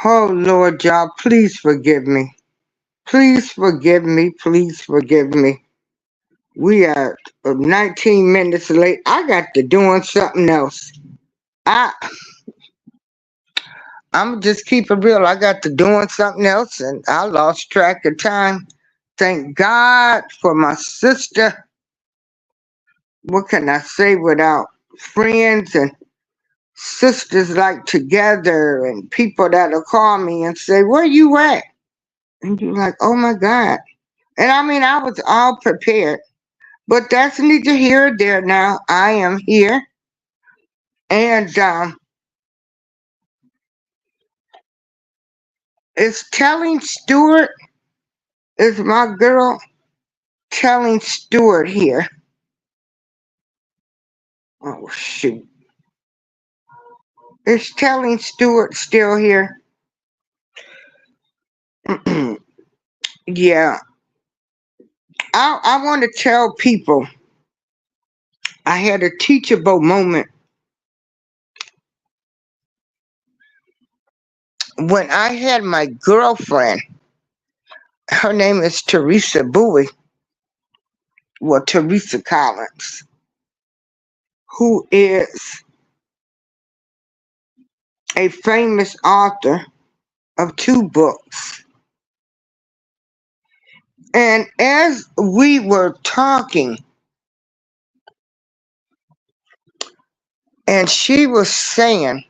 Oh Lord, y'all, please forgive me. Please forgive me. Please forgive me. We are 19 minutes late. I got to doing something else. I I'm just keep it real. I got to doing something else and I lost track of time. Thank God for my sister. What can I say without friends and sisters like together and people that'll call me and say, "Where you at?" And you're like, "Oh my God." And I mean, I was all prepared. But that's neither here or there now. I am here. And it's telling Stewart, is my girl telling Stewart here. Oh, shoot. Is telling Stewart still here? Yeah. I want to tell people I had a teachable moment when I had my girlfriend. Her name is Teresa Bowie. Well, Teresa Collins, who is a famous author of 2 books. And as we were talking, and she was saying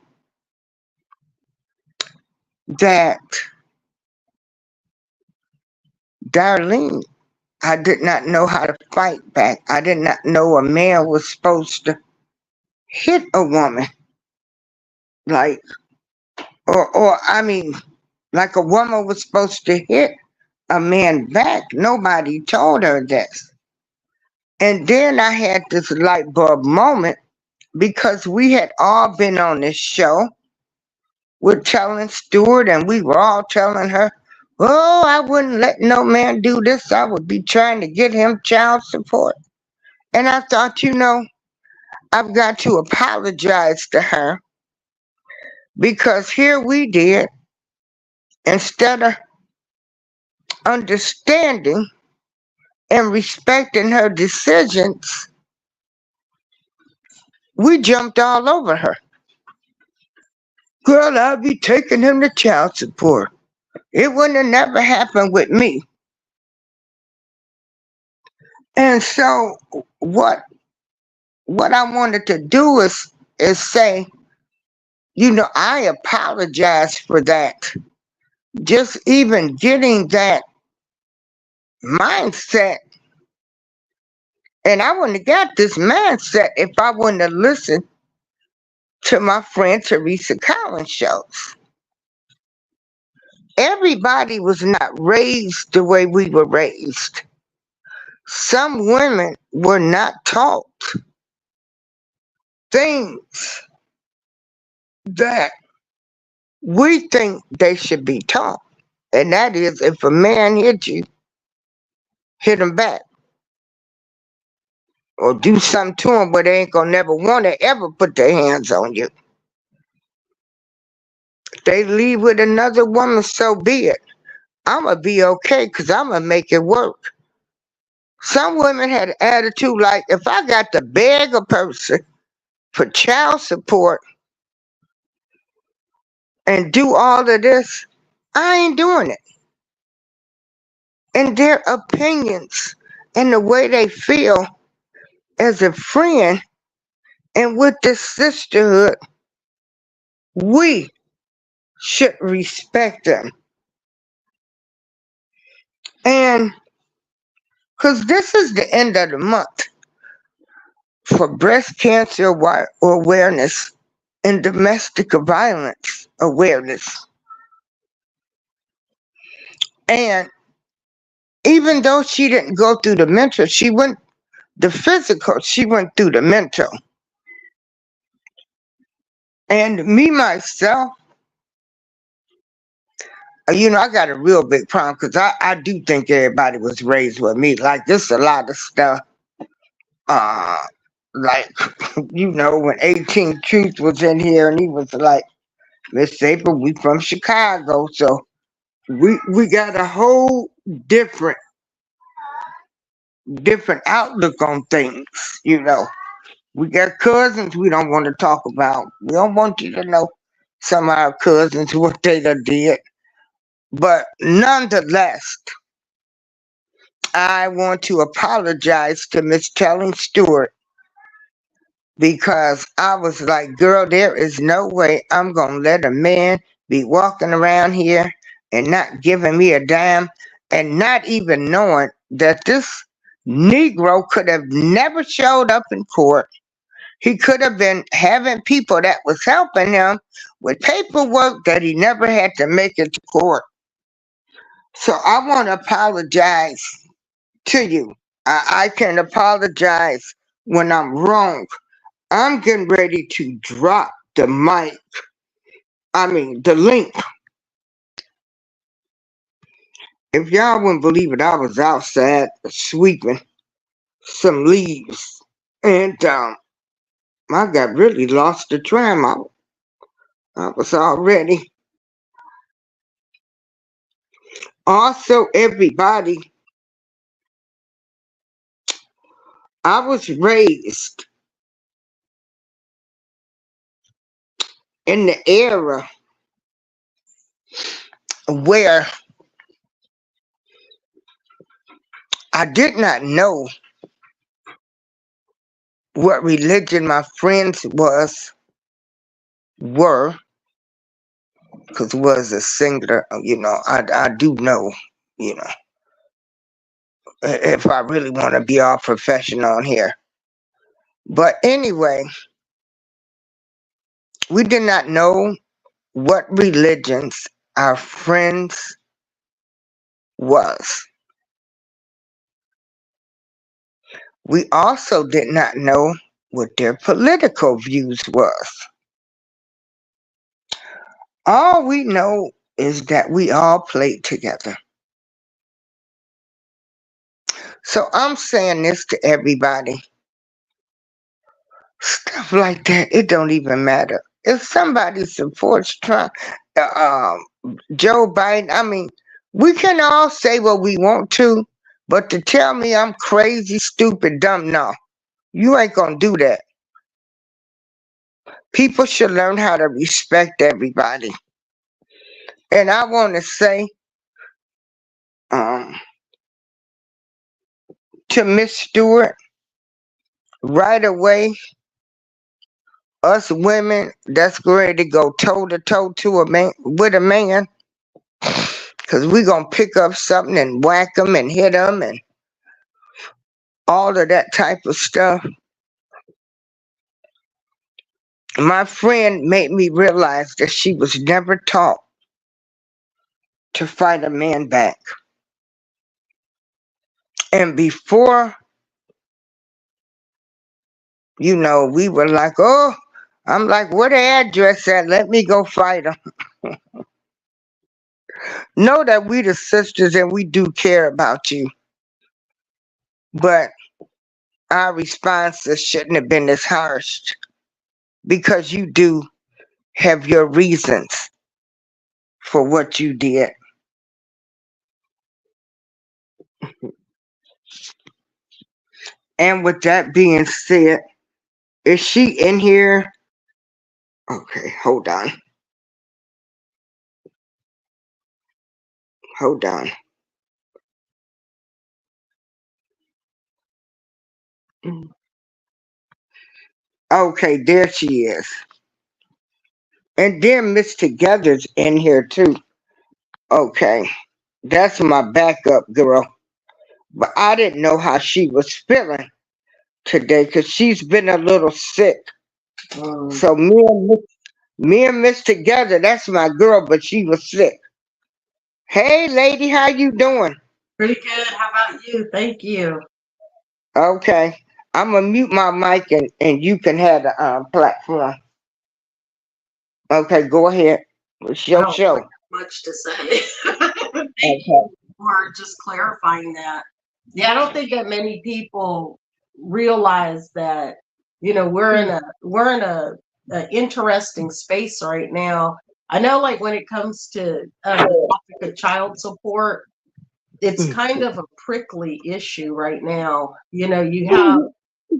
that, Darlene, I did not know how to fight back. I did not know a man was supposed to hit a woman. Like, or I mean, like a woman was supposed to hit a man back. Nobody told her this. And then I had this light bulb moment because we had all been on this show. We're telling Stewart, and we were all telling her, "Oh, I wouldn't let no man do this. I would be trying to get him child support." And I thought, I've got to apologize to her because here we did, instead of understanding and respecting her decisions, we jumped all over her. "Girl, I'll be taking him to child support. It wouldn't have never happened with me." And so what I wanted to do is say, I apologize for that. Just even getting that mindset. And I wouldn't have got this mindset if I wouldn't have listened to my friend Teresa Collins shows. Everybody was not raised the way we were raised. Some women were not taught things that we think they should be taught. And that is, if a man hit you, hit him back. Or do something to him where they ain't gonna never want to ever put their hands on you. If they leave with another woman, so be it. I'ma be okay because I'ma make it work. Some women had an attitude like, if I got to beg a person for child support and do all of this, I ain't doing it. And their opinions and the way they feel as a friend and with this sisterhood, we should respect them. And because this is the end of the month for breast cancer awareness and domestic violence awareness. And even though she didn't go through the mental, she went the physical, she went through the mental. And me, myself, I got a real big problem because I do think everybody was raised with me. Like, there's a lot of stuff. Uh, like, when 18 Truth was in here and he was like, Miss April, we from Chicago, so we got a whole different outlook on things. We got cousins we don't want to talk about. We don't want you to know some of our cousins what they done did. But nonetheless, I want to apologize to Miss Telling Stewart because I was like, girl, there is no way I'm going to let a man be walking around here and not giving me a dime and not even knowing that this Negro could have never showed up in court. He could have been having people that was helping him with paperwork that he never had to make it to court. So I want to apologize to you. I can apologize when I'm wrong. I'm getting ready to drop the link. If y'all wouldn't believe it, I was outside sweeping some leaves and I got really lost the tram out. I was already. Also, everybody, I was raised in the era where I did not know what religion my friends were, because it was a singular, I do know, if I really want to be all professional on here. But anyway, we did not know what religions our friends was. We also did not know what their political views was. All we know is that we all played together. So I'm saying this to everybody. Stuff like that, it don't even matter. If somebody supports Trump, Joe Biden, we can all say what we want to, but to tell me I'm crazy, stupid, dumb, no. You ain't gonna do that. People should learn how to respect everybody. And I want to say to Miss Stewart, right away, us women that's ready to go toe to toe to a man with a man, because we gonna pick up something and whack them and hit them and all of that type of stuff. My friend made me realize that she was never taught to fight a man back. And before, we were like, oh, I'm like, where the address at? Let me go fight him. Know that we the sisters and we do care about you. But our responses shouldn't have been as harsh because you do have your reasons for what you did. And with that being said, is she in here? Okay, hold on. Hold on. Okay, there she is. And then Miss Together's in here too. Okay, that's my backup girl. But I didn't know how she was feeling today because she's been a little sick. So me and Miss Together, that's my girl, but she was sick. Hey, lady, how you doing? Pretty good. How about you? Thank you. Okay, I'm gonna mute my mic and you can have the platform. Okay, go ahead. It's your Oh, show. much to say. Thank Okay. you for just clarifying that. Yeah, I don't think that many people realize that, we're in a interesting space right now. I know, like, when it comes to the topic of child support, it's kind of a prickly issue right now. You have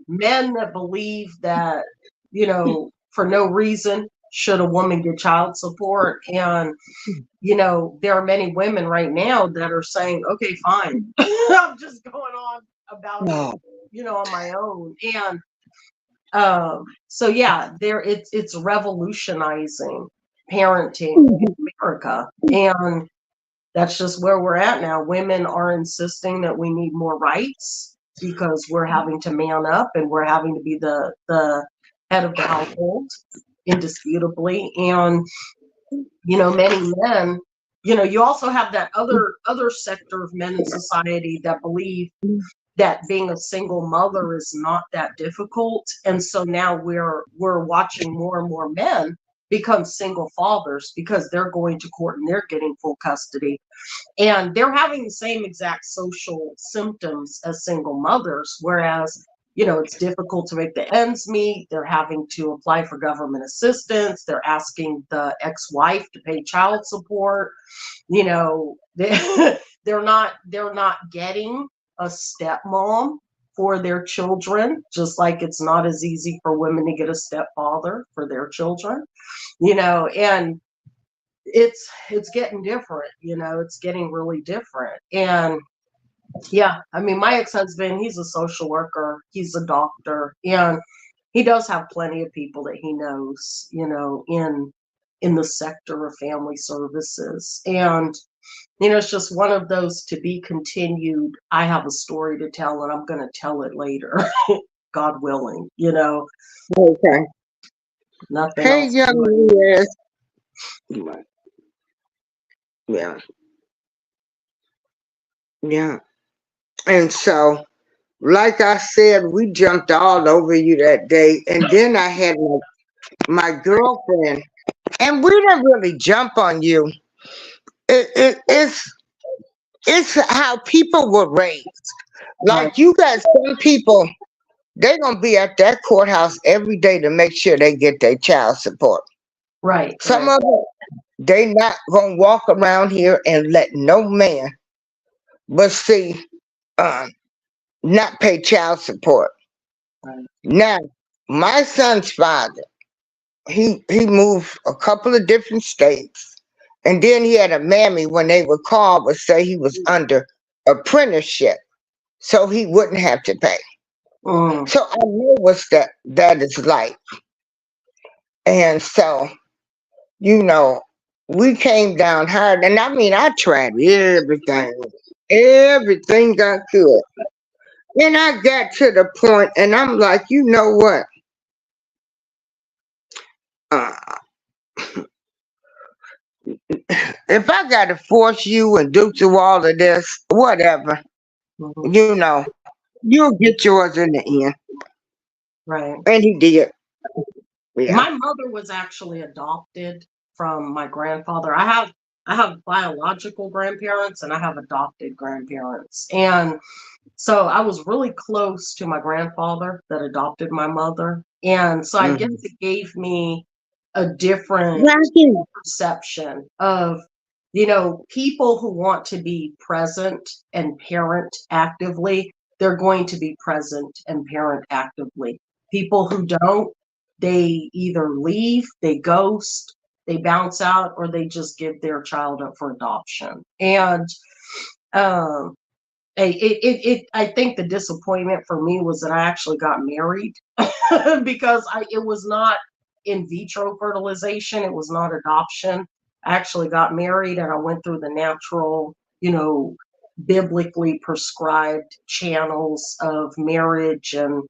men that believe that, for no reason should a woman get child support. And, there are many women right now that are saying, okay, fine. I'm just going on about it, No. on my own. And so yeah, it's revolutionizing parenting in America. And that's just where we're at now. Women are insisting that we need more rights because we're having to man up and we're having to be the head of the household, indisputably. And many men, you also have that other sector of men in society that believe that being a single mother is not that difficult. And so now we're watching more and more men become single fathers because they're going to court and they're getting full custody, and they're having the same exact social symptoms as single mothers, whereas it's difficult to make the ends meet. They're having to apply for government assistance. They're asking the ex-wife to pay child support. They're not getting a stepmom for their children, just like it's not as easy for women to get a stepfather for their children. And it's getting different. It's getting really different. And yeah, I mean, my ex-husband, he's a social worker, he's a doctor, and he does have plenty of people that he knows, in the sector of family services. And it's just one of those to be continued. I have a story to tell, and I'm going to tell it later. God willing, Okay. nothing Hey, else to it. young yes. Yeah. Yeah. And so, like I said, we jumped all over you that day. And then I had my girlfriend, and we didn't really jump on you. It's how people were raised. Right, Like you got some people, they're gonna be at that courthouse every day to make sure they get their child support. right, Some right, of them, they not gonna walk around here and let no man but see uh, not pay child support. right. Now, my son's father, he moved a couple of different states, and then he had a mammy when they would call would say he was under apprenticeship, so he wouldn't have to pay. Mm, So I know what that is like, and so you know we came down hard, and I mean I tried everything I could, and I got to the point, and I'm like, you know what? Uh, if I got to force you and do through all of this, whatever, mhm. you'll get yours in the end. Right. And he did. Yeah. My mother was actually adopted from my grandfather. I have biological grandparents and I have adopted grandparents. And so I was really close to my grandfather that adopted my mother. And so I guess Hmm. it gave me a different Right. perception of, people who want to be present and parent actively, they're going to be present and parent actively. People who don't, they either leave, they ghost, they bounce out, or they just give their child up for adoption. And um, I think the disappointment for me was that I actually got married because it was not in vitro fertilization, it was not adoption. I actually got married and I went through the natural, biblically prescribed channels of marriage and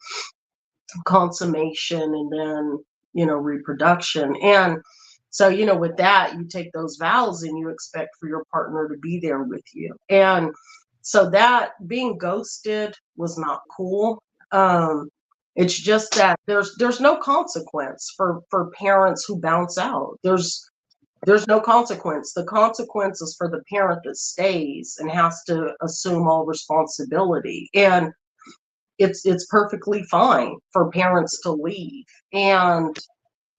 consummation and then, reproduction. And so, with that, you take those vows and you expect for your partner to be there with you. And so that being ghosted was not cool. Um, it's just that there's no consequence for parents who bounce out. There's no consequence. The consequence is for the parent that stays and has to assume all responsibility. And it's perfectly fine for parents to leave. And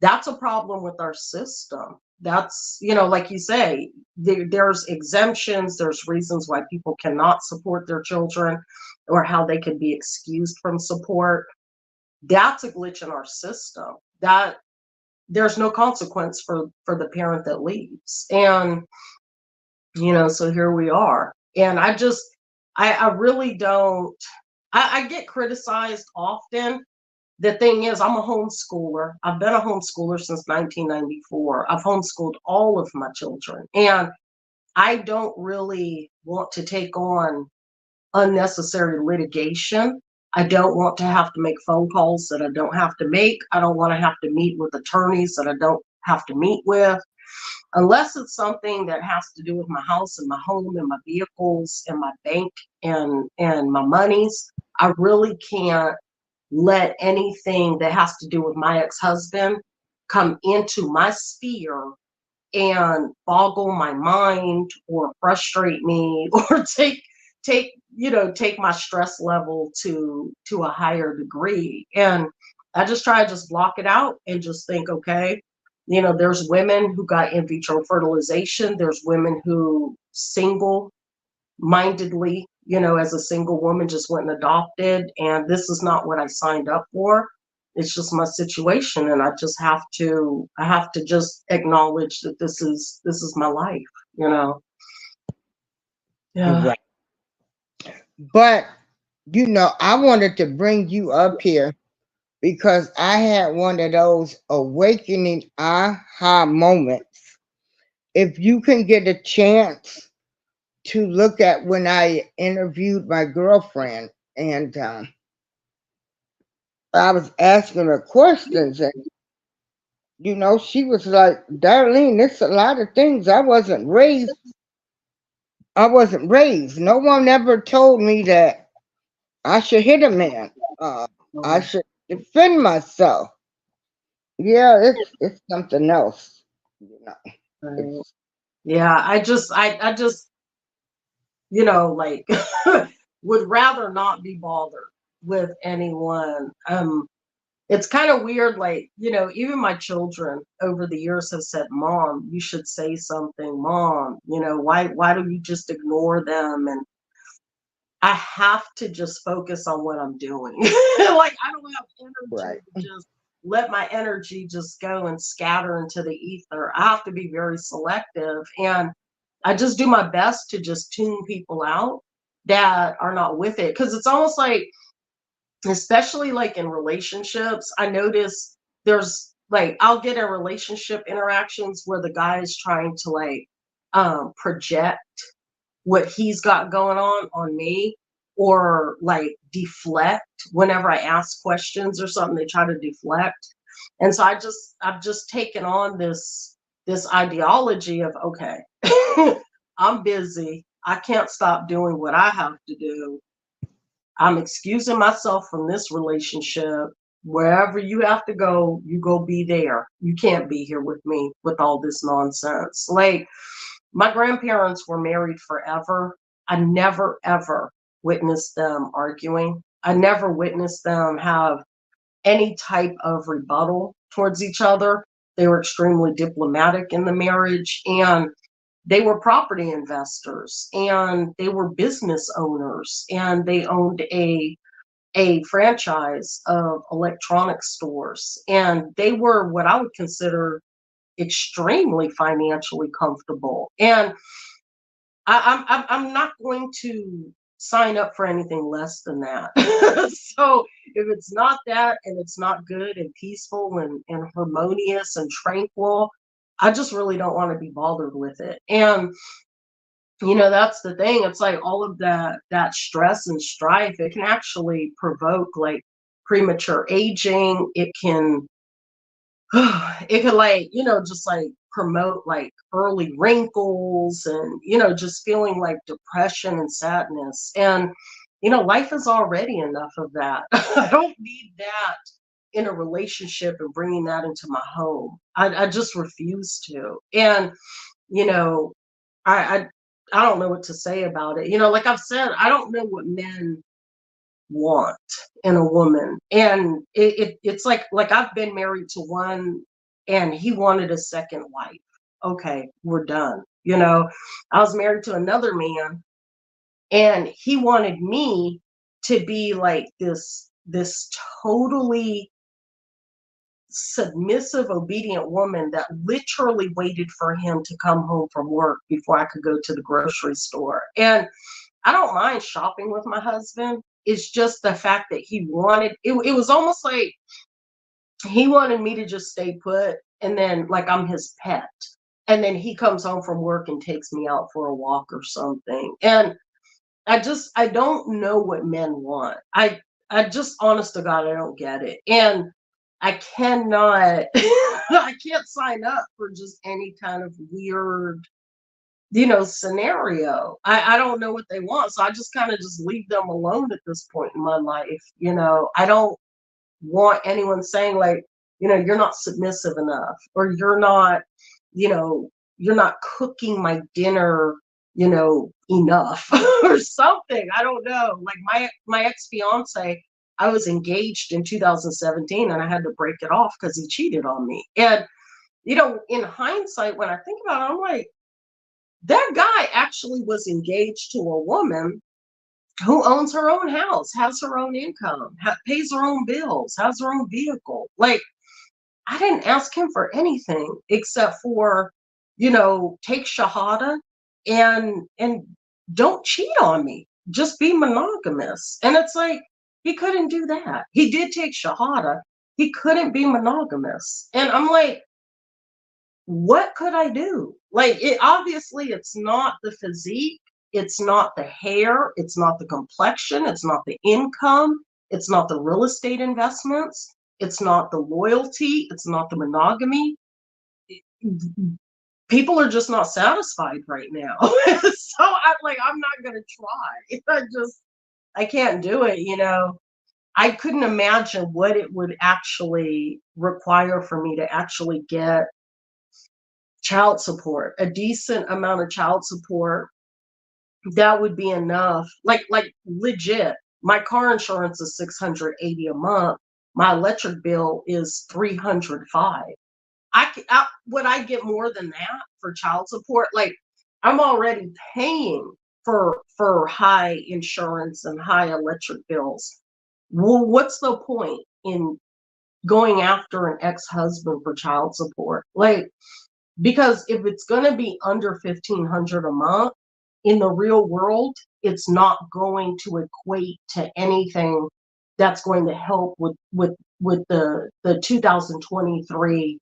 that's a problem with our system. That's, like you say, there's exemptions, there's reasons why people cannot support their children or how they can be excused from support. That's a glitch in our system. That there's no consequence for the parent that leaves. And so here we are. And I really don't, I get criticized often. The thing is, I'm a homeschooler. I've been a homeschooler since 1994. I've homeschooled all of my children. And I don't really want to take on unnecessary litigation. I don't want to have to make phone calls that I don't have to make. I don't want to have to meet with attorneys that I don't have to meet with. Unless it's something that has to do with my house and my home and my vehicles and my bank and my monies, I really can't let anything that has to do with my ex-husband come into my sphere and boggle my mind or frustrate me or take my stress level to a higher degree. And I just try to just block it out and just think, okay, there's women who got in vitro fertilization, there's women who single mindedly, as a single woman just went and adopted, and this is not what I signed up for. It's just my situation, and I have to just acknowledge that this is my life, Yeah. Right. But I wanted to bring you up here because I had one of those awakening aha moments. If you can get a chance to look at when I interviewed my girlfriend, and I was asking her questions, and she was like, Darlene, there's a lot of things I wasn't raised. No one ever told me that I should hit a man. I should defend myself. Yeah, it's something else. Right. It's Yeah, I just like would rather not be bothered with anyone. It's kind of weird, like, even my children over the years have said, Mom, you should say something. Mom, why do you just ignore them? And I have to just focus on what I'm doing. Like, I don't have energy right. to just let my energy just go and scatter into the ether. I have to be very selective. And I just do my best to just tune people out that are not with it. Because it's almost like, especially like in relationships, I notice there's like, I'll get in relationship interactions where the guy is trying to like project what he's got going on me, or like deflect whenever I ask questions or something. They try to deflect. And so I've just taken on this ideology of, okay, I'm busy, I can't stop doing what I have to do, I'm excusing myself from this relationship. Wherever you have to go, you go be there. You can't be here with me with all this nonsense. Like, my grandparents were married forever. I never, ever witnessed them arguing. I never witnessed them have any type of rebuttal towards each other. They were extremely diplomatic in the marriage, and they were property investors, and they were business owners, and they owned a franchise of electronic stores, and they were what I would consider extremely financially comfortable. And I'm not going to sign up for anything less than that. So if it's not that, and it's not good and peaceful and harmonious and tranquil, I just really don't want to be bothered with it. And that's the thing. It's like all of that stress and strife, it can actually provoke like premature aging. It can it could like, just like promote like early wrinkles and, just feeling like depression and sadness. And, life is already enough of that. I don't need that in a relationship and bringing that into my home. I just refuse to. And, you know, I, I don't know what to say about it. You know, like I've said, I don't know what men want in a woman. And it's like I've been married to one and he wanted a second wife. Okay, we're done. You know, I was married to another man and he wanted me to be like this totally submissive, obedient woman that literally waited for him to come home from work before I could go to the grocery store. And I don't mind shopping with my husband. It's just the fact that he wanted it was almost like he wanted me to just stay put and then like I'm his pet. And then he comes home from work and takes me out for a walk or something. And I don't know what men want. I just honest to God, I don't get it. And I cannot I can't sign up for just any kind of weird, you know, scenario. I don't know what they want. So I just kind of just leave them alone at this point in my life. You know, I don't want anyone saying like, you know, you're not submissive enough or you're not, you know, you're not cooking my dinner, you know, enough or something. I don't know. Like my ex-fiance, I was engaged in 2017 and I had to break it off because he cheated on me. And, you know, in hindsight, when I think about it, I'm like, that guy actually was engaged to a woman who owns her own house, has her own income, pays her own bills, has her own vehicle. Like, I didn't ask him for anything except for, you know, take shahada and don't cheat on me. Just be monogamous. And it's like he couldn't do that. He did take shahada. He couldn't be monogamous. And I'm like, what could I do? Like it obviously it's not the physique, it's not the hair, it's not the complexion, it's not the income, it's not the real estate investments, it's not the loyalty, it's not the monogamy. People are just not satisfied right now. So I'm not gonna try. I can't do it, you know. I couldn't imagine what it would actually require for me to actually get child support, a decent amount of child support. That would be enough. Like legit. My car insurance is 680 a month. My electric bill is 305. Would I get more than that for child support? Like I'm already paying for high insurance and high electric bills. Well, what's the point in going after an ex-husband for child support? Like because if it's going to be under 1,500 a month in the real world, it's not going to equate to anything that's going to help with the 2023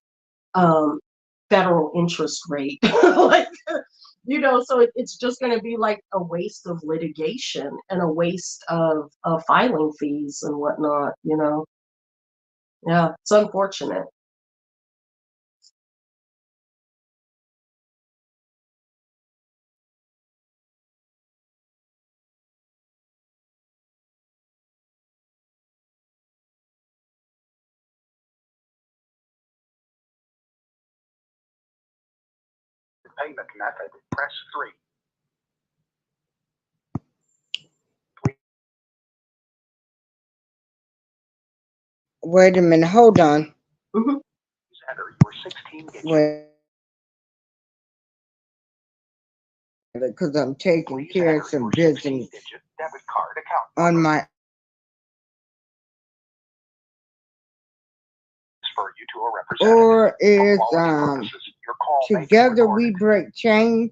federal interest rate. Like, you know, so it's just going to be like a waste of litigation and a waste of filing fees and whatnot, you know. Yeah, it's unfortunate. Payment method, press 3. Wait a minute, hold on. Mm-hmm. Enter your 16-digit. Wait, because I'm taking care of some business debit card account on my. For you to a representative. Or is Purposes, your call may be together we recorded. break chains.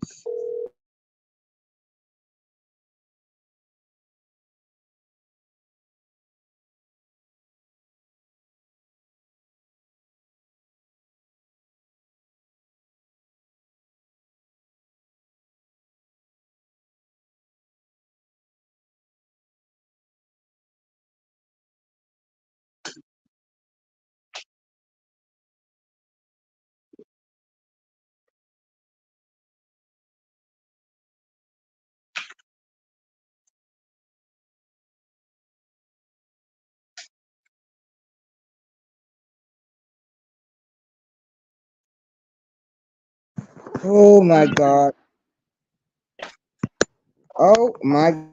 Oh my God. Oh my.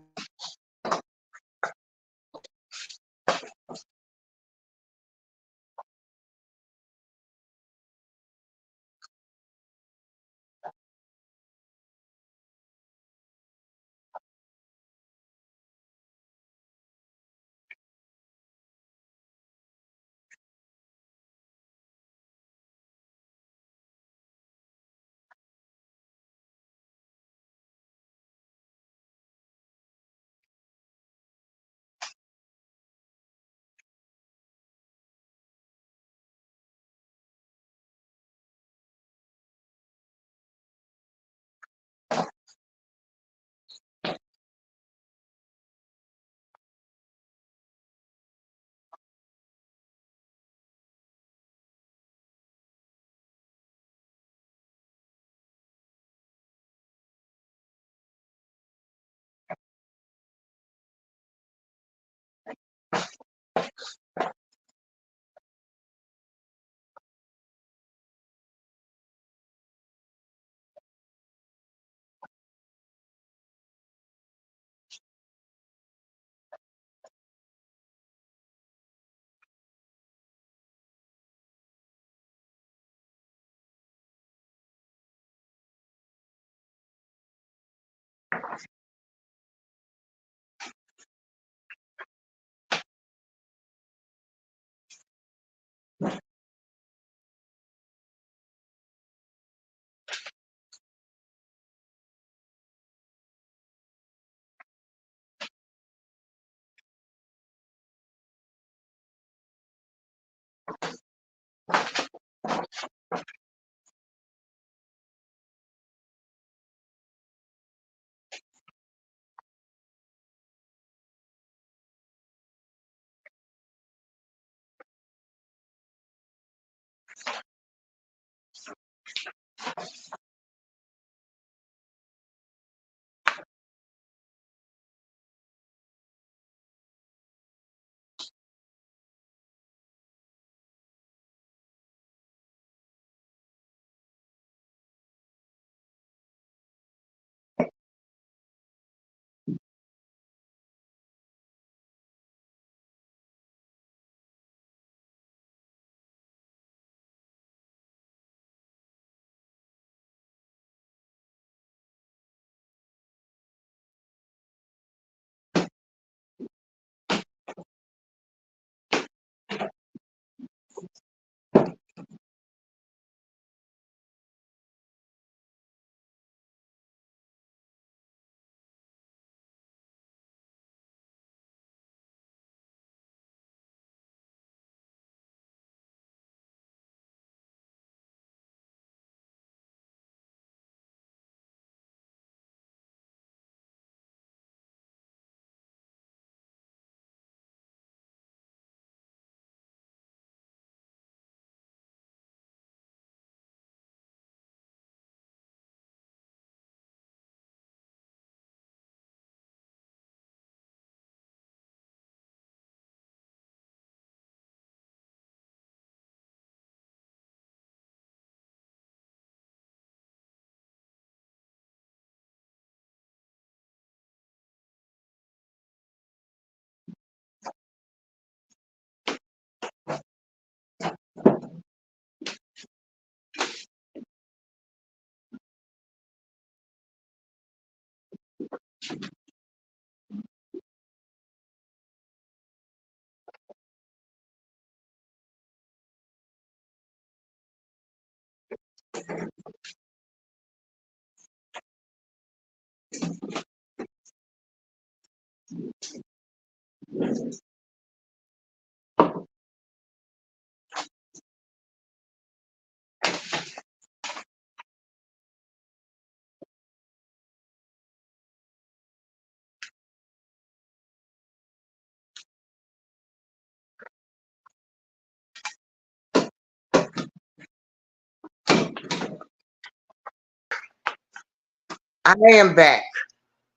I am back.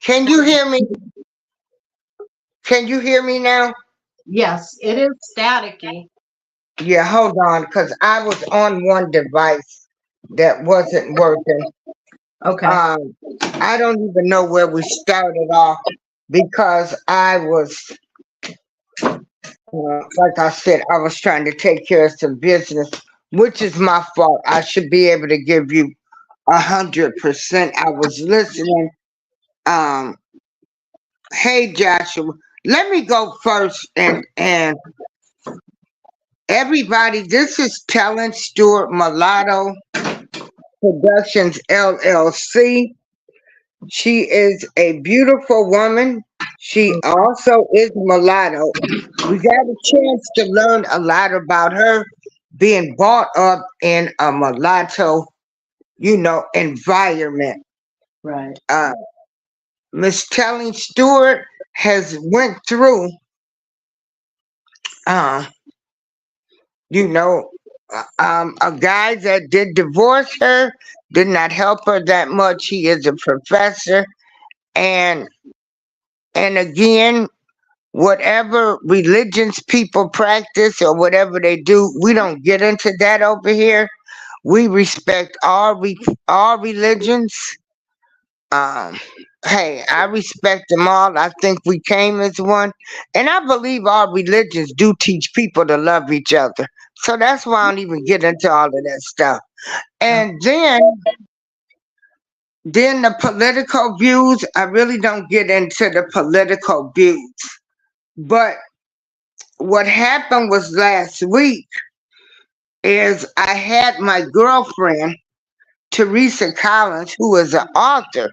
Can you hear me? Can you hear me now? Yes, it is staticky. Yeah, hold on, because I was on one device that wasn't working. Okay. I don't even know where we started off because I was, like I said, I was trying to take care of some business, which is my fault. I should be able to give you 100%. I was listening. Um, hey Joshua, let me go first, and everybody, this is Telling Stewart Mulatto Productions LLC. She is a beautiful woman. She also is mulatto. We got a chance to learn a lot about her being brought up in a mulatto, environment. Right. Miss Telling Stewart has went through, uh, you know, a guy that did divorce her, did not help her that much. He is a professor, and again, whatever religions people practice or whatever they do, we don't get into that over here. We respect all religions. Um, hey, I respect them all. I think we came as one, and I believe all religions do teach people to love each other. So that's why I don't even get into all of that stuff. And then the political views, I really don't get into the political views. But what happened was last week is I had my girlfriend, Teresa Collins, who is an author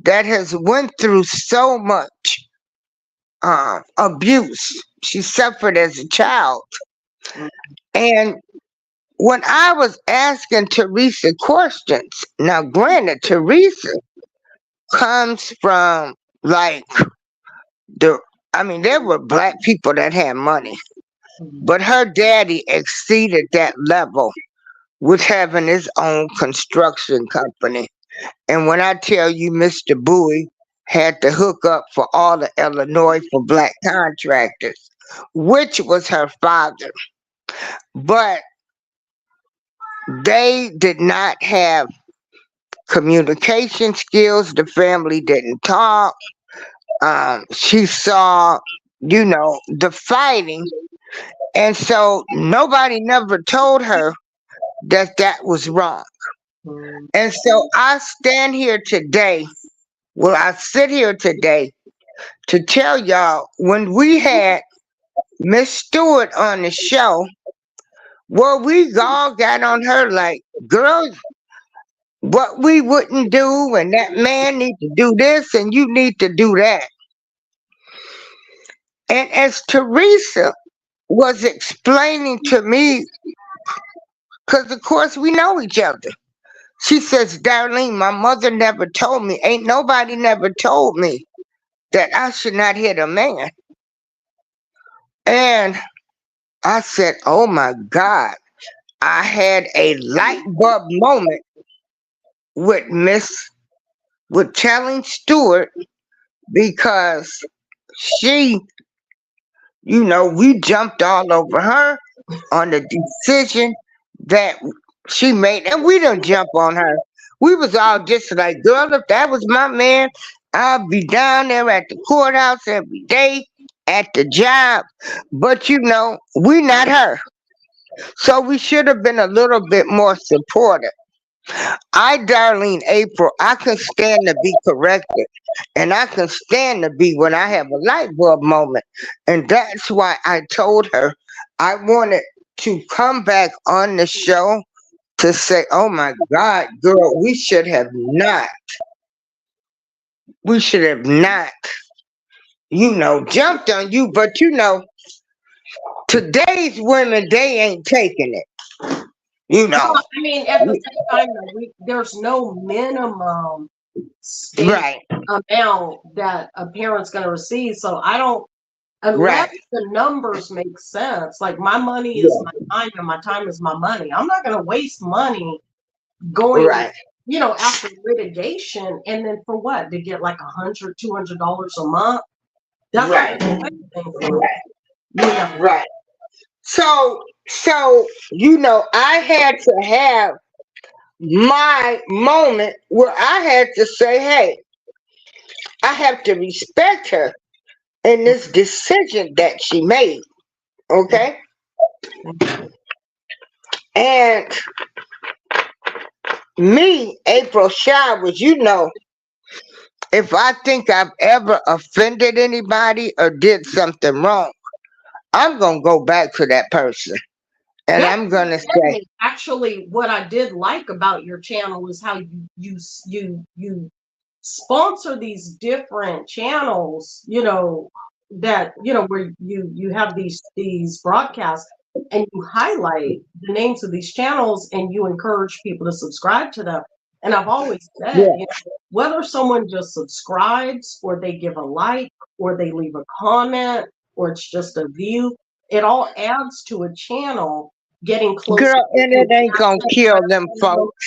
that has went through so much abuse. She suffered as a child. And when I was asking Teresa questions, now granted, Teresa comes from like the, I mean, there were black people that had money, but her daddy exceeded that level with having his own construction company. And when I tell you Mr. Bowie had to hook up for all of Illinois for black contractors, which was her father. But they did not have communication skills. The family didn't talk. She saw, the fighting. And so nobody never told her that that was wrong. And so I stand here today, I sit here today to tell y'all when we had Miss Stewart on the show, well, we all got on her like, girl, what we wouldn't do, and that man need to do this, and you need to do that. And as Teresa was explaining to me, because of course we know each other, she says, Darlene, my mother never told me, ain't nobody never told me that I should not hit a man. And I said, oh my God. I had a light bulb moment with Telling Stewart because she, we jumped all over her on the decision that she made, and we didn't jump on her. We was all just like, girl, if that was my man, I'll be down there at the courthouse every day, at the job. But we not her. So we should have been a little bit more supportive. Darlene April, I can stand to be corrected. And I can stand to be when I have a light bulb moment. And that's why I told her I wanted to come back on the show to say, oh my God, girl, we should have not, jumped on you. But today's women, they ain't taking it. Well, I mean, at the same time, there's no minimum state Right. amount that a parent's going to receive. So I don't, unless the numbers make sense. Like my money is my time, and my time is my money. I'm not going to waste money going, after litigation, and then for what? To get like $100, $200 a month? That's not going to do anything for me. Right. So, I had to have my moment where I had to say, hey, I have to respect her in this decision that she made. Okay? And me, April Showers, if I think I've ever offended anybody or did something wrong, I'm going to go back to that person. And Yeah, I'm going to and say, actually, what I did like about your channel is how you sponsor these different channels, that where you have these broadcasts, and you highlight the names of these channels, and you encourage people to subscribe to them. And I've always said, yeah, whether someone just subscribes, or they give a like, or they leave a comment, or it's just a view, it all adds to a channel getting closer girl, and to it ain't going to kill them revenue. folks.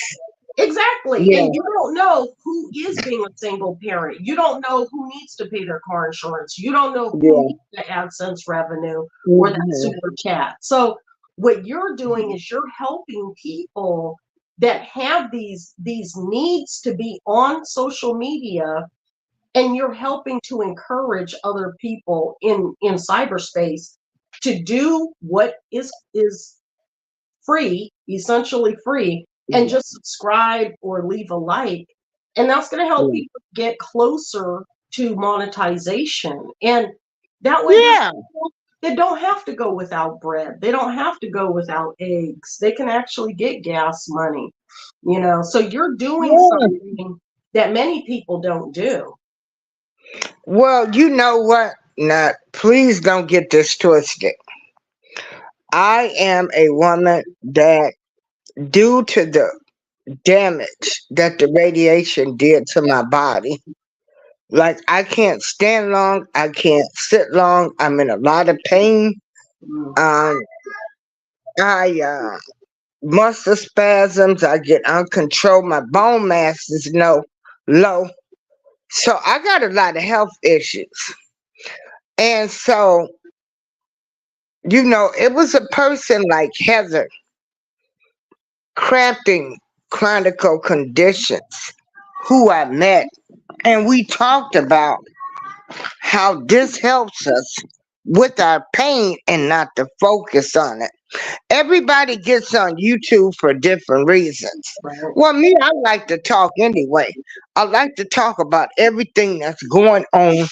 Exactly. Yeah, And you don't know who is being a single parent. You don't know who needs to pay their car insurance. You don't know who yeah. needs the AdSense revenue or that Hmm. super chat. So what you're doing is you're helping people that have these needs to be on social media, and you're helping to encourage other people in cyberspace to do what is free, essentially free, and just subscribe or leave a like. And that's going to help Yeah. people get closer to monetization. And that way, there's Yeah. people that don't have to go without bread. They don't have to go without eggs. They can actually get gas money, So you're doing Yeah. something that many people don't do. Well, you know what? Now, please don't get this twisted. I am a woman that, due to the damage that the radiation did to my body, like I can't stand long, I can't sit long, I'm in a lot of pain. Mm. Um, I muscle spasms, I get uncontrolled, my bone mass is low. So I got a lot of health issues. And so, it was a person like Heather crafting chronicle conditions who I met, and we talked about how this helps us with our pain and not to focus on it. Everybody gets on YouTube for different reasons. Right. Well, me, I like to talk anyway. I like to talk about everything that's going on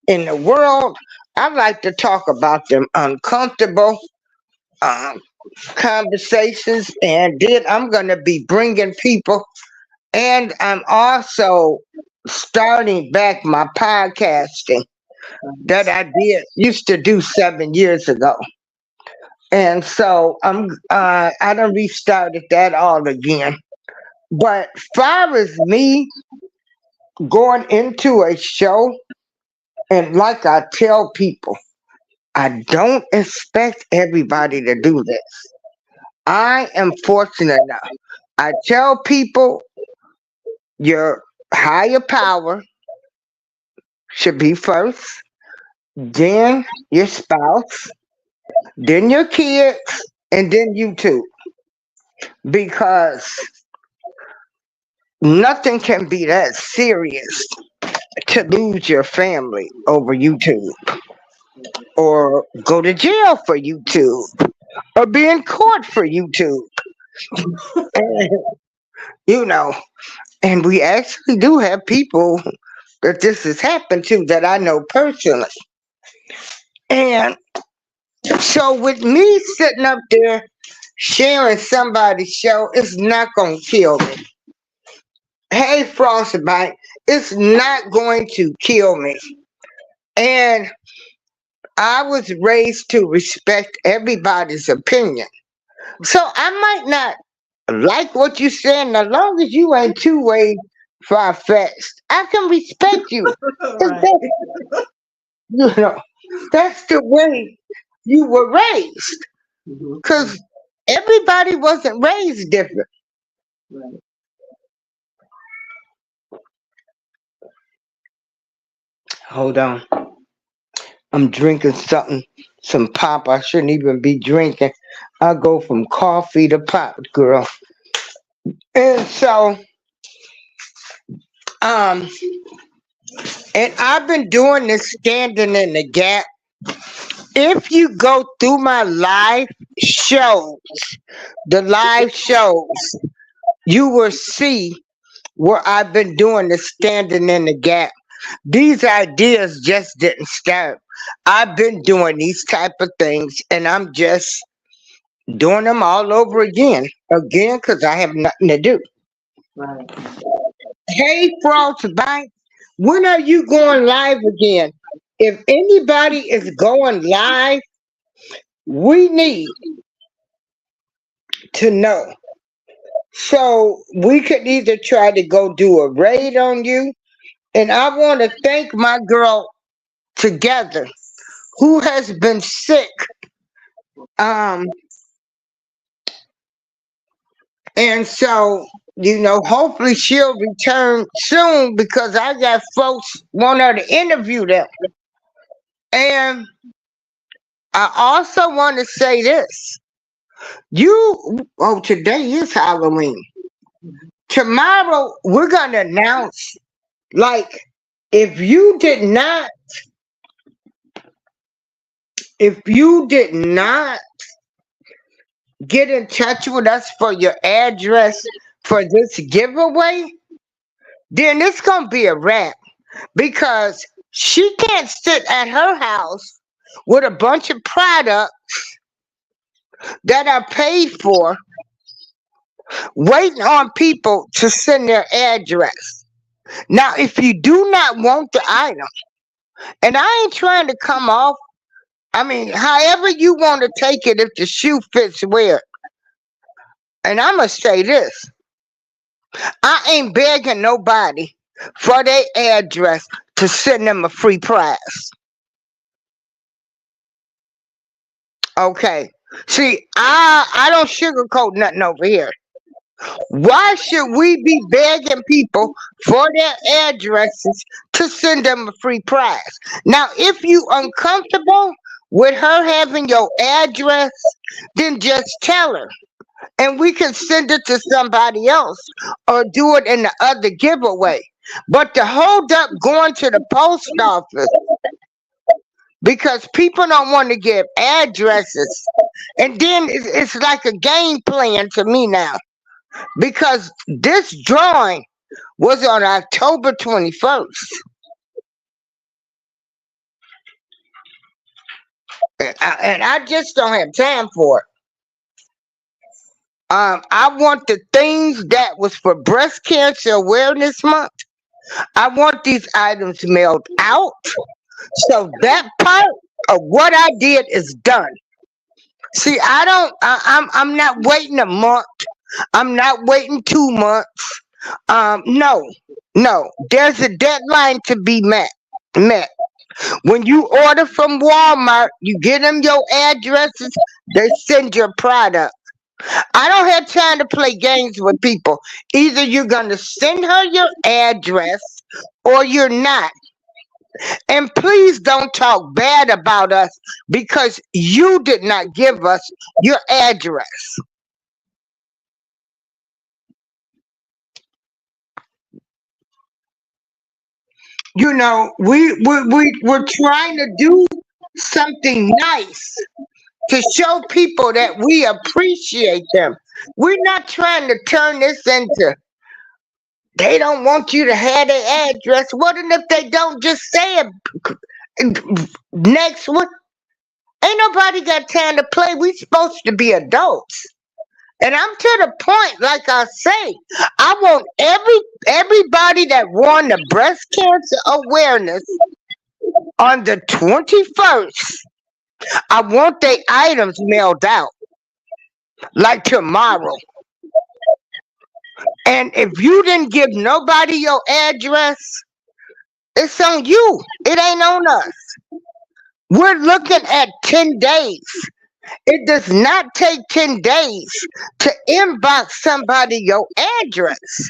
in the world. I like to talk about them uncomfortable um, conversations, and then I'm going to be bringing people, and I'm also starting back my podcasting that I used to do 7 years ago. And so I done restarted that all again. But far as me going into a show, and like I tell people, I don't expect everybody to do this. I am fortunate enough. I tell people your higher power should be first, then your spouse, then your kids, and then you too. Because nothing can be that serious to lose your family over YouTube, or go to jail for YouTube, or be in court for YouTube. And, you know, and we actually do have people that this has happened to that I know personally. And so with me sitting up there sharing somebody's show, it's not going to kill me. Hey, Frostbite, it's not going to kill me. And I was raised to respect everybody's opinion. So I might not like what you're saying, as long as you ain't too way far fetched. I can respect you. 'Cause Right. you know, that's the way you were raised. Mhm. Because everybody wasn't raised different. Right. Hold on. I'm drinking something, some pop I shouldn't even be drinking. I go from coffee to pop, girl. And so, um, and I've been doing this standing in the gap. If you go through my shows, the live shows, you will see where I've been doing the standing in the gap. These ideas just didn't start. I've been doing these type of things, and I'm just doing them all over again, because I have nothing to do. Right. Hey, Frostbite, when are you going live again? If anybody is going live, we need to know. So we could either try to go do a raid on you, and I want to thank my girl Together, who has been sick. Um, and so, hopefully she'll return soon because I got folks want her to interview them. And I also want to say this. Today is Halloween. Tomorrow we're gonna announce, like, if you did not get in touch with us for your address for this giveaway, then it's gonna be a wrap, because she can't sit at her house with a bunch of products that are paid for, waiting on people to send their address. Now, if you do not want the item, and I ain't trying to come off, however you want to take it, if the shoe fits, wear it. And I'm going to say this. I ain't begging nobody for their address to send them a free prize. Okay. See, I don't sugarcoat nothing over here. Why should we be begging people for their addresses to send them a free prize? Now, if you uncomfortable with her having your address, then just tell her, and we can send it to somebody else or do it in the other giveaway. But to hold up going to the post office because people don't want to give addresses, and then it's like a game plan to me now. Because this drawing was on October 21st. And I just don't have time for it. I want the things that was for Breast Cancer Awareness Month. I want these items mailed out. So that part of what I did is done. See, I'm not waiting a month. I'm not waiting 2 months. No. There's a deadline to be met. When you order from Walmart, you get them your addresses, they send your product. I don't have time to play games with people. Either you're going to send her your address or you're not. And please don't talk bad about us because you did not give us your address. We're trying to do something nice to show people that we appreciate them. We're not trying to turn this into, they don't want you to have their address. What if they don't, just say it? Next one. Ain't nobody got time to play. We supposed to be adults. And I'm to the point, like I say, I want everybody that won the breast cancer awareness on the 21st, I want their items mailed out. Like tomorrow. And if you didn't give nobody your address, it's on you. It ain't on us. We're looking at 10 days. It does not take 10 days to inbox somebody your address.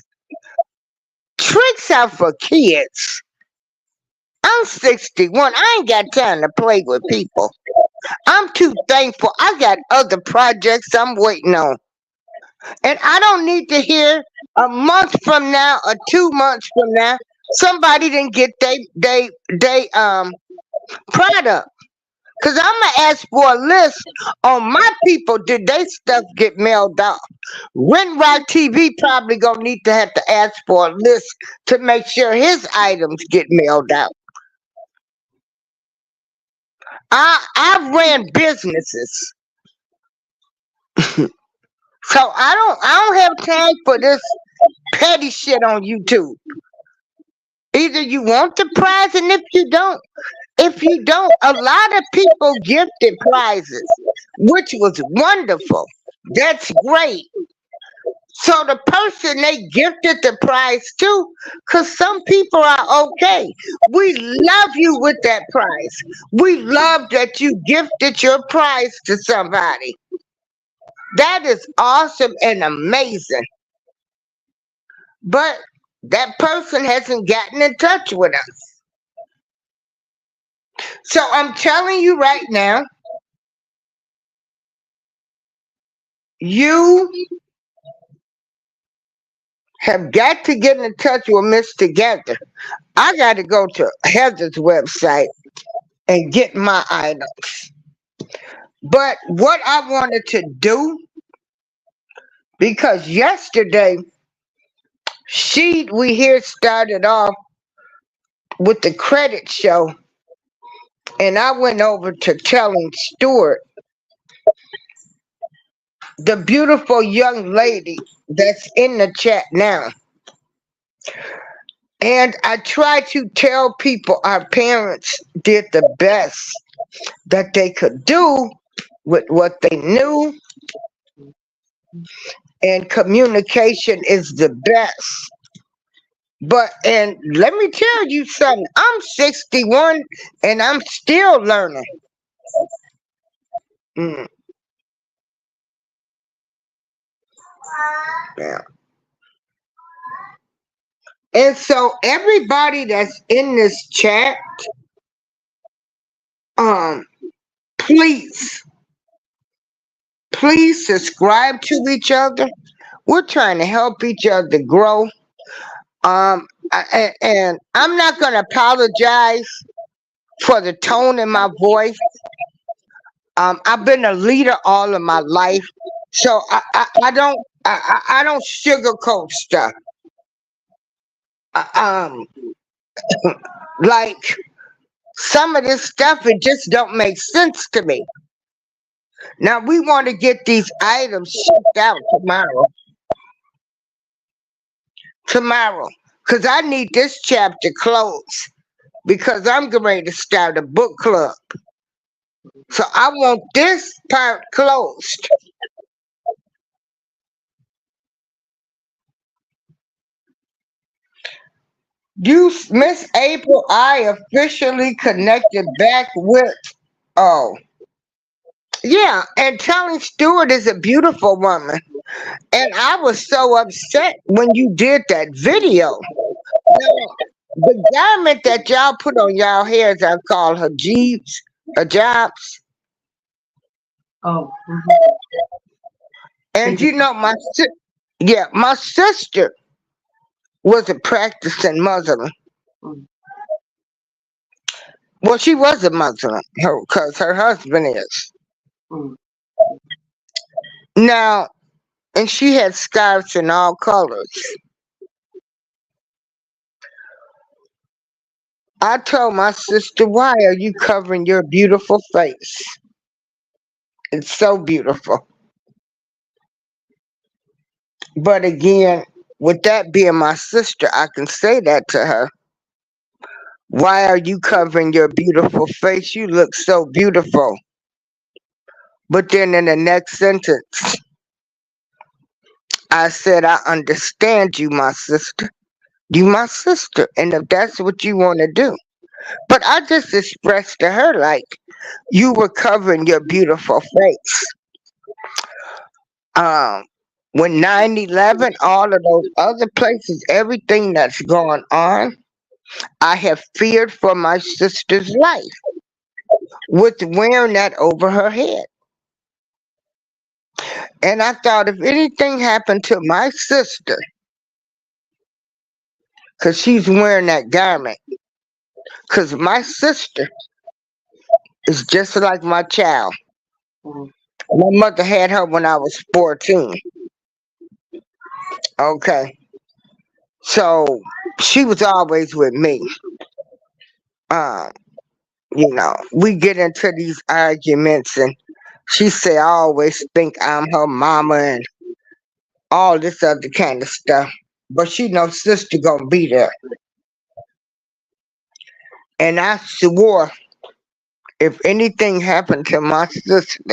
Tricks are for kids. I'm 61. I ain't got time to play with people. I'm too thankful. I got other projects I'm waiting on. And I don't need to hear a month from now or 2 months from now somebody didn't get they product. Cause I'm gonna ask for a list on my people. Did they stuff get mailed out? Windrock TV probably gonna need to have to ask for a list to make sure his items get mailed out. I've ran businesses, so I don't have time for this petty shit on YouTube. Either you want the prize, and if you don't, a lot of people gifted prizes, which was wonderful. That's great. So the person they gifted the prize to, because some people are okay. We love you with that prize. We love that you gifted your prize to somebody. That is awesome and amazing. But that person hasn't gotten in touch with us. So I'm telling you right now, you have got to get in touch with Miss Together. I got to go to Heather's website and get my items. But what I wanted to do, because yesterday we here started off with the credit show, and I went over to telling Stewart, the beautiful young lady that's in the chat now. And I try to tell people our parents did the best that they could do with what they knew, and communication is the best. And let me tell you something, I'm 61 and I'm still learning. Mm. Yeah. And so everybody that's in this chat, please subscribe to each other. We're trying to help each other grow. And I'm not going to apologize for the tone in my voice. I've been a leader all of my life, so I don't sugarcoat stuff. Like some of this stuff, it just don't make sense to me. Now we want to get these items shipped out tomorrow, because I need this chapter closed, because I'm getting ready to start a book club. So I want this part closed. You, Miss April, I officially connected back with, oh, yeah, and telling Stewart is a beautiful woman. And I was so upset when you did that video. Now, the garment that y'all put on y'all hairs are called hijabs. Oh. And you know, my sister was a practicing Muslim. Mm. Well, she was a Muslim, because her husband is. Mm. Now, and she had scarves in all colors. I told my sister, why are you covering your beautiful face? It's so beautiful. But again, with that being my sister, I can say that to her. Why are you covering your beautiful face? You look so beautiful. But then in the next sentence, I said, I understand you, my sister. You my sister. And if that's what you want to do. But I just expressed to her, like, you were covering your beautiful face. When 9/11, all of those other places, everything that's going on, I have feared for my sister's life with wearing that over her head. And I thought if anything happened to my sister, because she's wearing that garment, because my sister is just like my child. Mm. My mother had her when I was 14. Okay. So she was always with me. Um, we get into these arguments and she say I always think I'm her mama and all this other kind of stuff. But she knows sister gonna be there. And I swore if anything happened to my sister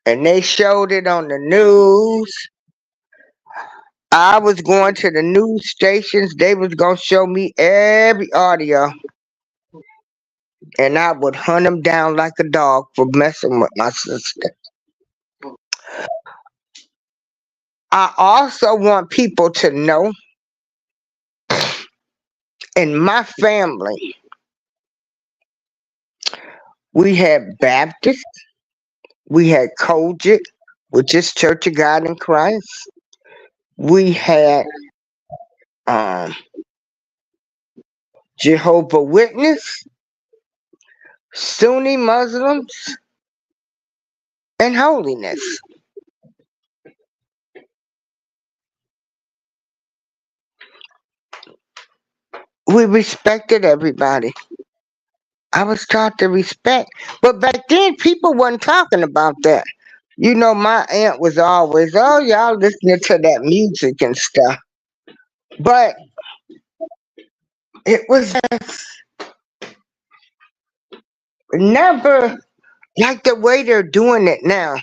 and they showed it on the news, I was going to the news stations, they was gonna show me every audio and I would hunt them down like a dog for messing with my sister. I also want people to know in my family, we had Baptist, we had Kojic, which is Church of God in Christ. We had um, Jehovah Witness, Sunni Muslims, and Holiness. We respected everybody. I was taught to respect. But back then, people wasn't talking about that. My aunt was always, oh, y'all listening to that music and stuff. But it was just never like the way they're doing it now.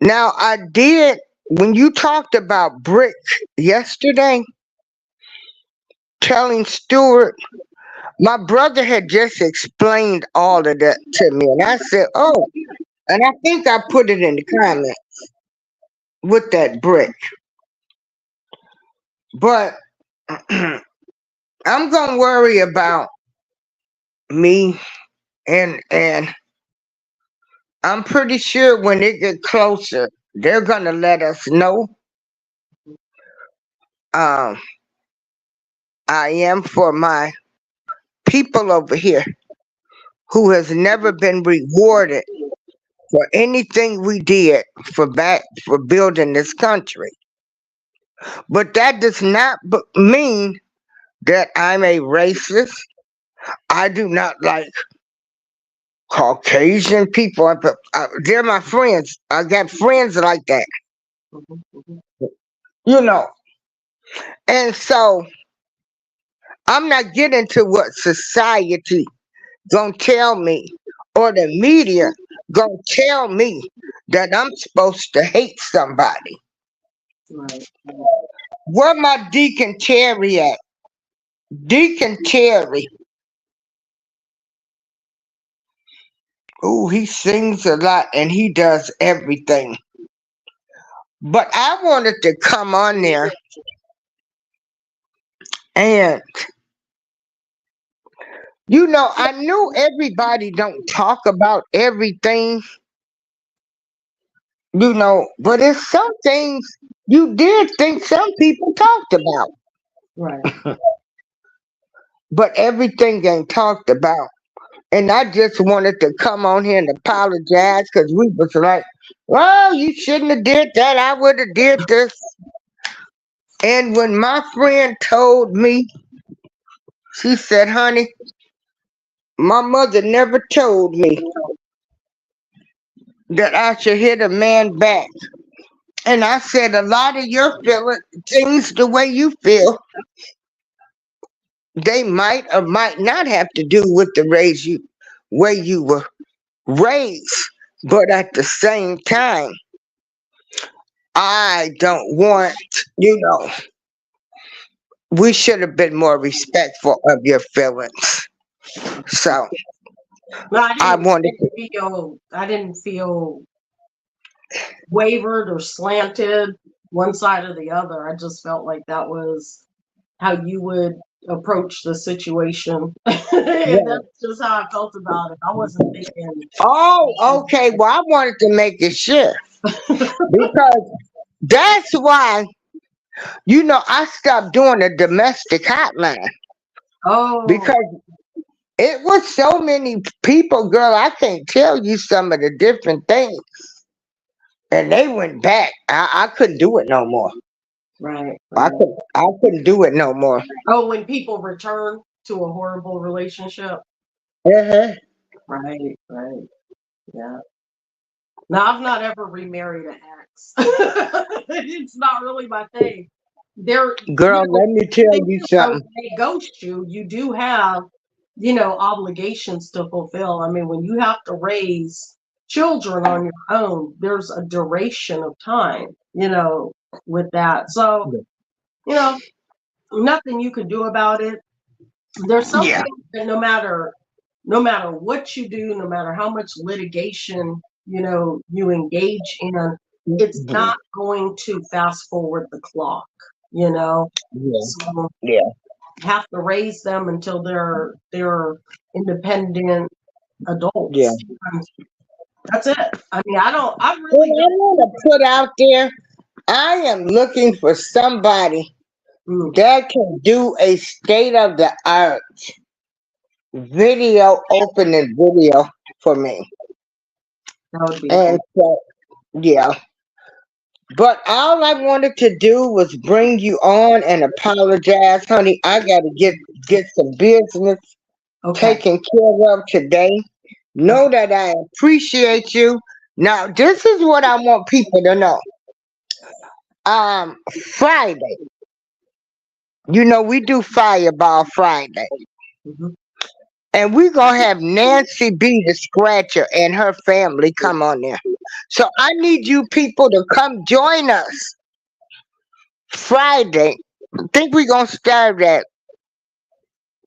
Now, I did, when you talked about brick yesterday, telling Stewart, my brother had just explained all of that to me. And I said, oh, and I think I put it in the comments with that brick. But I'm going to worry about me and I'm pretty sure when it get closer, they're going to let us know. Um, I am for my people over here who has never been rewarded for anything we did for building this country. But that does not mean that I'm a racist. I do not like Caucasian people. They're my friends. I got friends like that, Mhm, mhm. you know. And so I'm not getting to what society gonna tell me or the media gonna tell me that I'm supposed to hate somebody. Right. Where my Deacon Terry at? Deacon Terry. Ooh, he sings a lot and he does everything. But I wanted to come on there and I knew everybody don't talk about everything, but it's some things you did think some people talked about. Right. But everything ain't talked about. And I just wanted to come on here and apologize because we was like, well, you shouldn't have did that. I would have did this. And when my friend told me, she said, honey, my mother never told me that I should hit a man back. And I said, a lot of your feeling things the way you feel, they might or might not have to do with the way you were raised. But at the same time, I don't want, you know, we should have been more respectful of your feelings. So No, I wanted to, I didn't feel wavered or slanted one side or the other. I just felt like that was how you would approach the situation. And Right. that's just how I felt about it. I wasn't thinking, Oh, okay. Well, I wanted to make it shift because that's why, I stopped doing the domestic hotline oh, because it was so many people, girl. I can't tell you some of the different things. And they went back. I couldn't do it no more. right, I right. could I couldn't do it no more. Oh, when people return to a horrible relationship. Uh-huh. Right, right. Yeah. Now, I've not ever remarried an ex. It's not really my thing. There, Girl, let me tell they, you something. they ghost you. You do have, obligations to fulfill. I mean, when you have to raise children on your own, there's a duration of time, with that. So, you know, nothing you can do about it. There's some Yeah. things that no matter what you do, no matter how much litigation, you engage in, it's Mhm. not going to fast forward the clock, you know. Yeah. So Yeah. have to raise them until they're independent Yeah. adults. And that's it. I mean, I Well, really I want to put out there, I am looking for somebody don't. that can do a state of the art video opening video for me. That would be And great. so, yeah. But all I wanted to do was bring you on and apologize, honey. I gotta get some business Okay. taken care of today. Okay. Know that I appreciate you. Now, this is what I want people to know. Friday, we do Fireball Friday. Mhm. And we're gonna have Nancy B the Scratcher and her family come on there. So I need you people to come join us Friday. I think we're gonna start at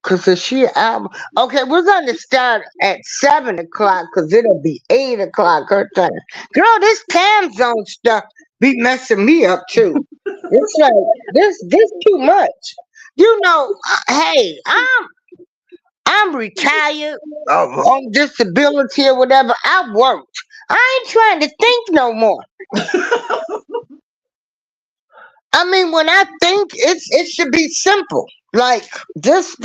because the she album. Okay, we're gonna start at 7 o'clock because it'll be 8 o'clock her time. Girl, this time zone stuff be messing me up too. It's like this too much. Hey, I'm retired on disability or whatever. I worked. I ain't trying to think no more. I mean, when I think, it should be simple. Like this.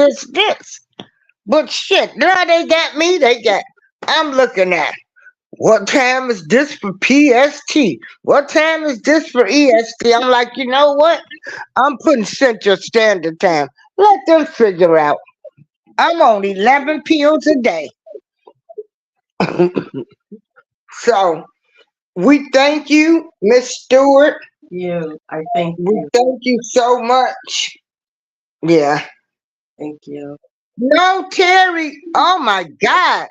But shit, now they got me. I'm looking at what time is this for PST? What time is this for EST? I'm like, you know what? I'm putting Central Standard Time. Let them figure out. I'm on 11 pills a day. So we thank you, Miss Stewart. I thank We you. thank you so much. Yeah. Thank you. No, Terry. Oh my God.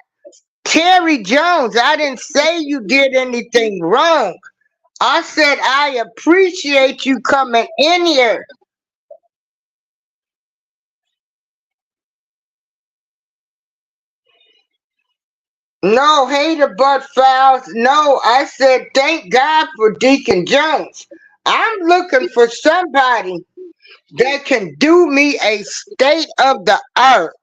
Terry Jones, I didn't say you did anything wrong. I said I appreciate you coming in here. No, hater butt fouls. No, I said thank God for Deacon Jones. I'm looking for somebody that can do me a state of the art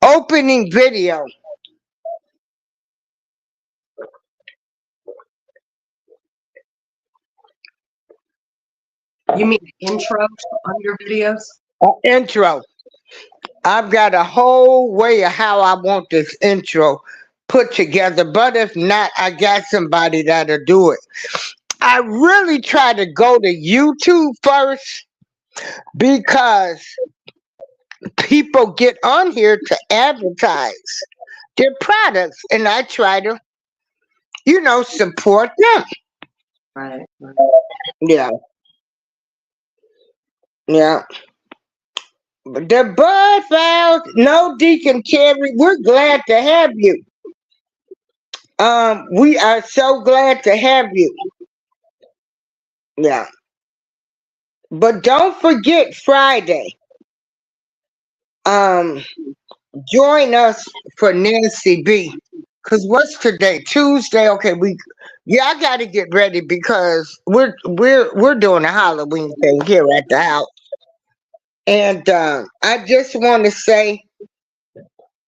opening video. You mean intro on your videos? Intro. I've got a whole way of how I want this intro put together, but if not, I got somebody that'll do it. I really try to go to YouTube first because people get on here to advertise their products and I try to, support them. Right. Right. Yeah, yeah. But the Bud Files, no Deacon Terry, we're glad to have you. We are so glad to have you. Yeah. But don't forget Friday. Um, join us for Nancy B. Cause what's today? Tuesday. Okay, I gotta get ready because we're doing a Halloween thing here at the house. And I just want to say,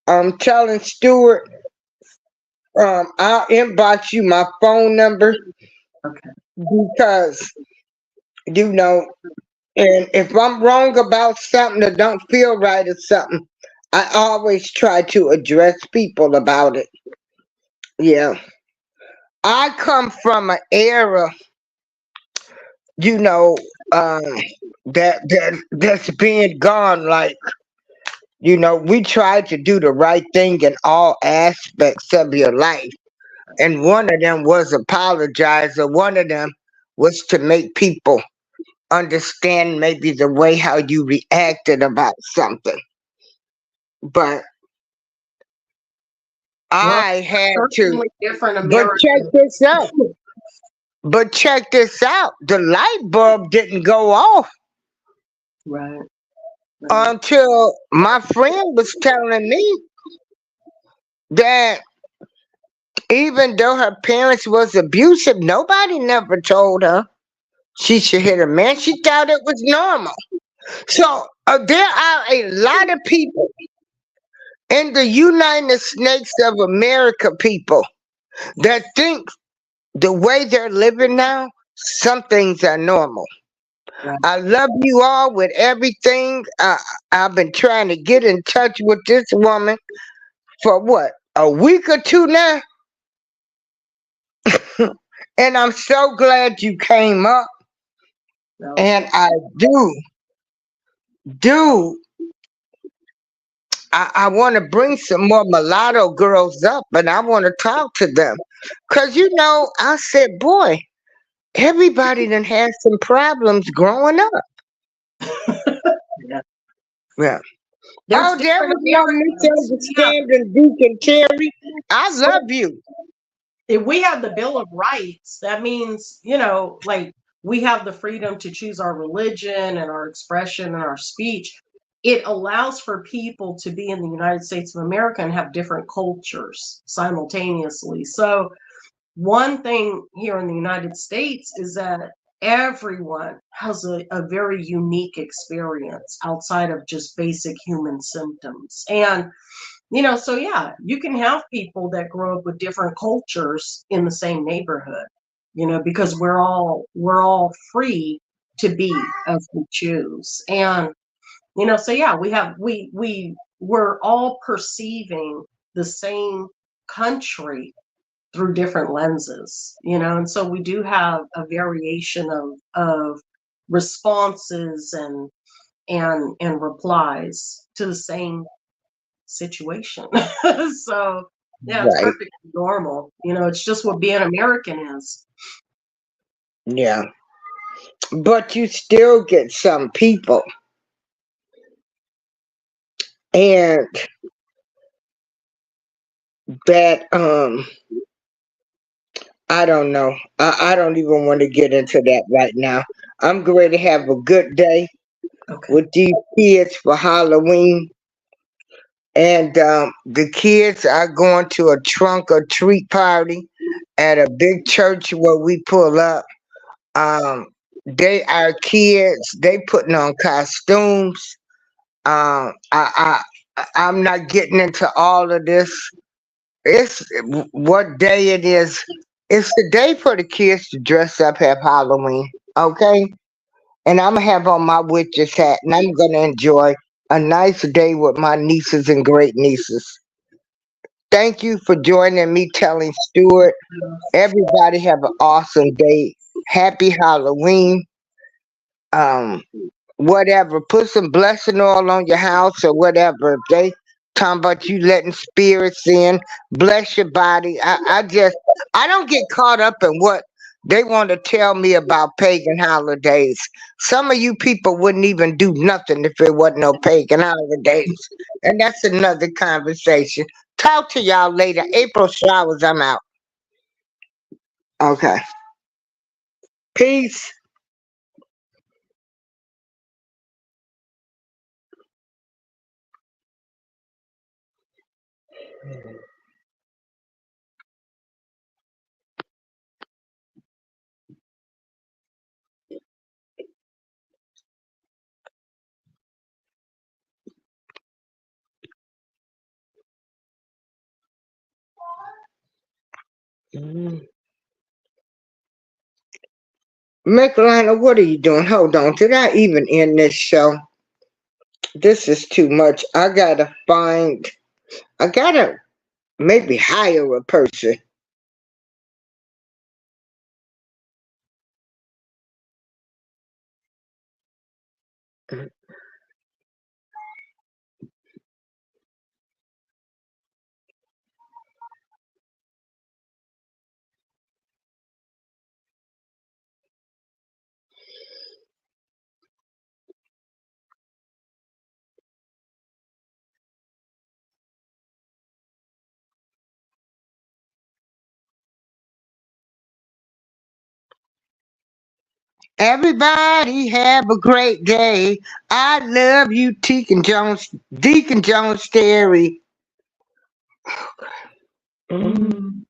I'm telling Stewart, I'll inbox you my phone number Okay. because, you know, and if I'm wrong about something that don't feel right or something, I always try to address people about it. Yeah. I come from an era, you know, um, that's being gone. Like, you know, we try to do the right thing in all aspects of your life. And one of them was apologize, or one of them was to make people understand maybe the way how you reacted about something. But Well, I had to, certainly different but check Americans. this out. But check this out. The light bulb didn't go off Right. Right. until my friend was telling me that even though her parents was abusive, nobody never told her she should hit a man. She thought it was normal. So there are a lot of people in the United States of America, people that think the way they're living now, some things are normal. Right. I love you all with everything. I've been trying to get in touch with this woman for what, a week or two now? And I'm so glad you came up. No. And I do, I want to bring some more mulatto girls up and I want to talk to them. Because, you know, I said, boy, everybody done had some problems growing up. Yeah. Yeah. There's Oh, there different was no Americans. Yeah. misunderstanding, Deacon Terry. I So love you. if we have the Bill of Rights, that means, like we have the freedom to choose our religion and our expression and our speech. It allows for people to be in the United States of America and have different cultures simultaneously. So one thing here in the United States is that everyone has a very unique experience outside of just basic human symptoms. And so yeah, you can have people that grow up with different cultures in the same neighborhood, because we're all free to be as we choose. And so yeah, we're all perceiving the same country through different lenses, and so we do have a variation of responses and replies to the same situation. So yeah, it's Right. perfectly normal. It's just what being American is. Yeah. But you still get some people, and that, I don't know. I don't even want to get into that right now. I'm going to have a good day Okay. with these kids for Halloween. And the kids are going to a trunk or treat party at a big church where we pull up. Um, they are kids. They putting on costumes. I'm not getting into all of this. It's what day it is. It's the day for the kids to dress up, have Halloween. Okay, and I'm gonna have on my witch's hat, and I'm gonna enjoy a nice day with my nieces and great nieces. Thank you for joining me, telling Stewart. Everybody have an awesome day. Happy Halloween. Um, whatever. Put some blessing oil on your house or whatever. If they talking about you letting spirits in, bless your body. I don't get caught up in what they want to tell me about pagan holidays. Some of you people wouldn't even do nothing if it wasn't no pagan holidays. And that's another conversation. Talk to y'all later. April showers, I'm out. Okay. Peace. Mm. Michelina, what are you doing? Hold on. Did I even end this show? This is too much. I gotta maybe hire a person. Everybody have a great day. I love you, Deacon Jones Terry. Mm.